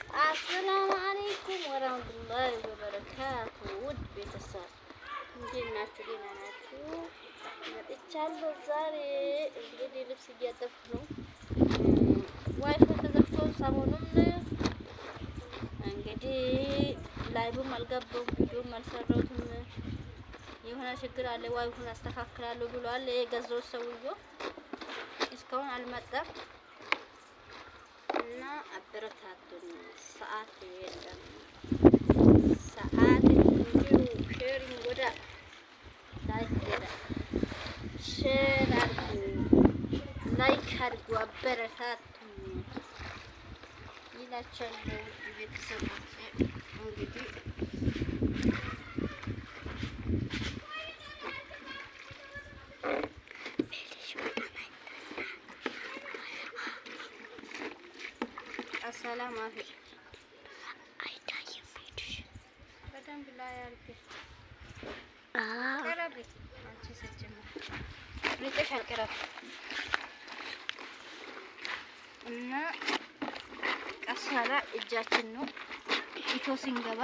አሰላሙ አለይኩም ወራህመቱላሂ ወበረካቱ። ውድ ቤተሰብ እንዴት ናችሁ? ደህና ናችሁ? መጥቻለሁ። ዛሬ እንግዲህ ልብስ እያጠብኩ ነው። ዋይፋይ ተዘግቶ ሰሞኑን እንግዲህ ላይቭም አልገባሁም፣ ቪዲዮም አልሰራሁትም። የሆነ ችግር አለ። ዋይፋዩን አስተካክላለሁ ብሏል የገዛው ሰውዬው፣ እስካሁን አልመጣም እና አበረታቱን። ሰዓት የለም፣ ሰዓት እንዲሁ ሼሪንግ ወደ ላይክ ወደ ሼር አድርጉ፣ ላይክ አድርጉ፣ አበረታቱን ይላችኋለሁ ቤተሰቦቼ። እንግዲህ ሰላም አፊ አይታይም ሄድሽ በደንብ ላይ አልኩ። ቀረብ አንቺ ስትጀምር ልጥሽ አልቀረብ እና ቀሳላ እጃችን ነው ኢትዮ ሲንገባ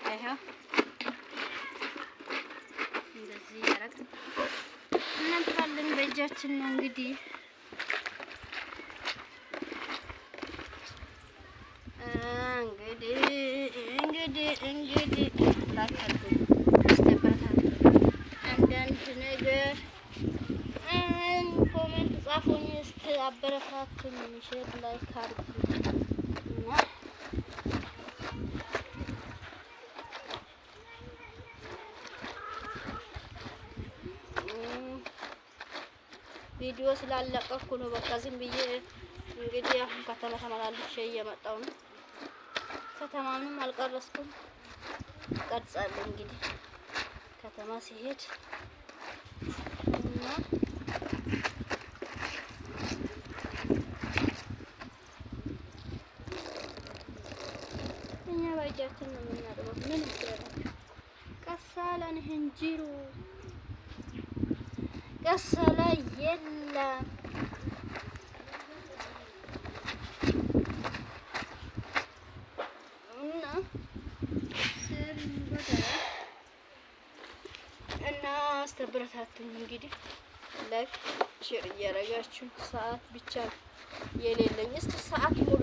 አይሄው እንደዚህ ያረግ እናንተን በእጃችን ነው እንግዲህ እንግዲህ ላከልኩ አስተባታለሁ። አንዳንድ ነገር ኮሜንት ጻፉኝ፣ እስቲ አበረታቱኝ፣ ሼር ላይክ አድርጉ እና ቪዲዮ ስላለቀኩ ነው። በቃ ዝም ብዬ እንግዲህ አሁን ከተማ ተመላልሼ እየመጣሁ ነው። ከተማንም አልቀረስኩም፣ ቀርጻለሁ እንግዲህ ከተማ ሲሄድ እና እኛ በእጃችን ነው የምናጥበው። ምን ይደረግ? ቀሳላን ህንጂሩ ቀሳላ የለም እና አስተበረታቱኝ። እንግዲህ ላይክ ሼር እያደረጋችሁ ሰዓት ብቻ የሌለኝ እስቲ ሰዓት ሙሉ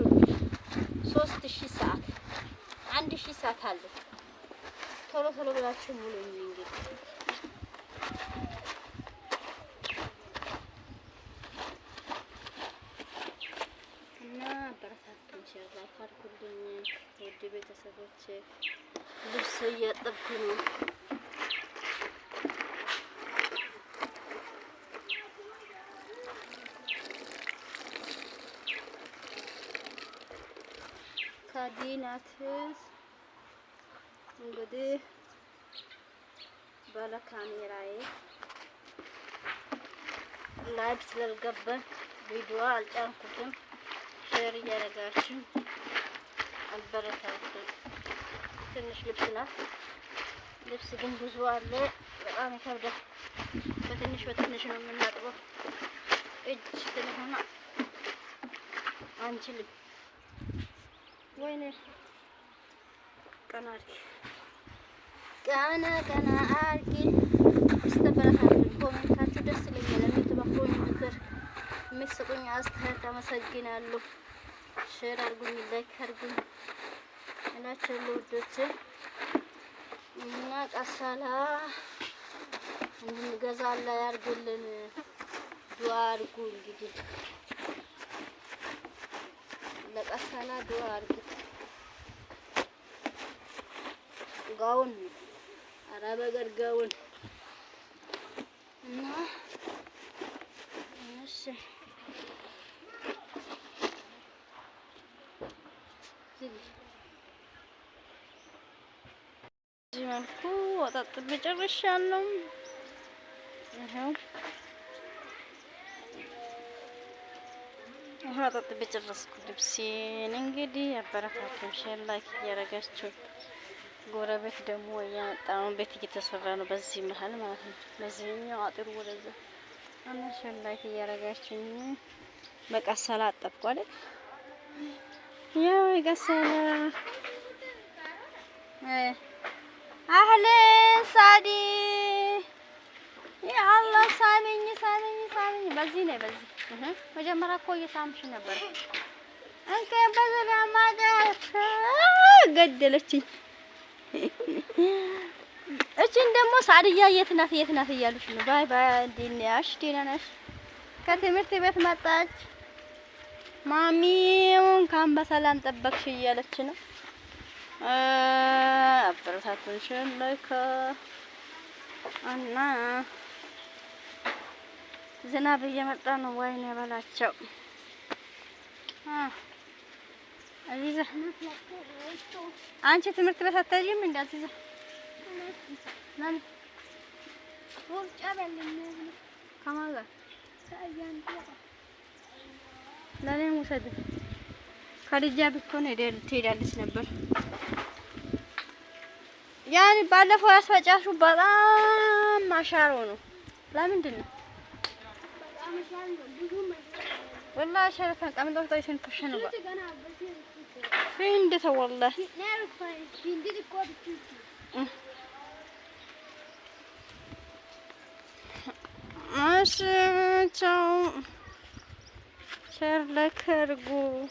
3000 ሰዓት 1000 ሰዓት አለ። ቶሎ ቶሎ ብላችሁ ሙሉኝ እንግዲህ እና አበረታቱኝ፣ ሼር ላይክ አድርጉልኝ ውድ ቤተሰቦቼ። ልብስ እያጠብኩ ነው። ካዲናትስ እንግዲህ ባለ ካሜራዬ ላይቭ ስላልገባ ቪዲዮ አልጫንኩትም። ሼር እያደረጋችሁ አበረታቱኝ። ትንሽ ልብስ ናት። ልብስ ግን ብዙ አለ፣ በጣም ይከብዳል። በትንሽ በትንሽ ነው የምናጥበው። እጅ ስለሆነ አንችልም። ወይኔ ቀና አድርጊ፣ ቀና አድርጊ። አስተበረታቱኝ። ኮሜንታችሁ ደስ ይለኛል። የምትመክሩኝ ምክር፣ የምትሰጡኝ አስተያየት አመሰግናለሁ። ሼር አድርጉኝ፣ ላይክ አድርጉኝ እላችኋለሁ ውዶቼ። እና ቀሳላ እንድንገዛ አላህ ያድርግልን። ዱአ አድርጉ እንግዲህ ለቀሳላ ዱአ አድርጉ። ጋውን አረብ አገር ጋውን እና እሺ እዚህ መልኩ አጣጥቤ ጨርሻለሁ። ይሄው አጣጥቤ ጨረስኩ ልብሴን። እንግዲህ አበረታቱኝ፣ ሼር ላይክ እያደረጋችሁ። ጎረቤት ደግሞ እያመጣ ነው፣ ቤት እየተሰራ ነው በዚህ መሀል ማለት ነው። በዚህኛው አጥሩ ወደዛ እና ሼር ላይክ እያደረጋችሁ በቃ ሰላጣ አጠብኩ አይደል? ያው የገሰለ አህለን ሳዲ ያ አላህ ሳሚኝ ሳሚኝ ሳሚኝ። በዚህ ነው በዚህ መጀመሪያ እኮ እየሳምሽ ነበር። እንከ በዘላ ማዳት ገደለችኝ። እቺን ደግሞ ሳድያ የት ናት እያሉሽ ነው። ባይ ባይ። እንዴት ነሽ? ደህና ነሽ? ከትምህርት ቤት መጣች። ማሚውን ካም በሰላም ጠበቅሽ እያለች ነው። አበረታቱን ላይክ እና ዝናብ እየመጣ ነው። ወይኔ በላቸው። አዚዛ አንቺ ትምህርት ቤት አትሄጂም? እንዳትይዛ ለምን ወርጫ በለኝ ከማጋ ለኔም ውሰድ። ከልጃ ብትሆን ትሄዳለች ነበር። ያን ባለፈው ያስፈጫሹ በጣም ማሻሮ ነው። ለምንድን ነው والله شرفا قامدو طيشن فشنو بقى فين دته والله نعرف فين دي كود ماشي تشاو شر لك رجو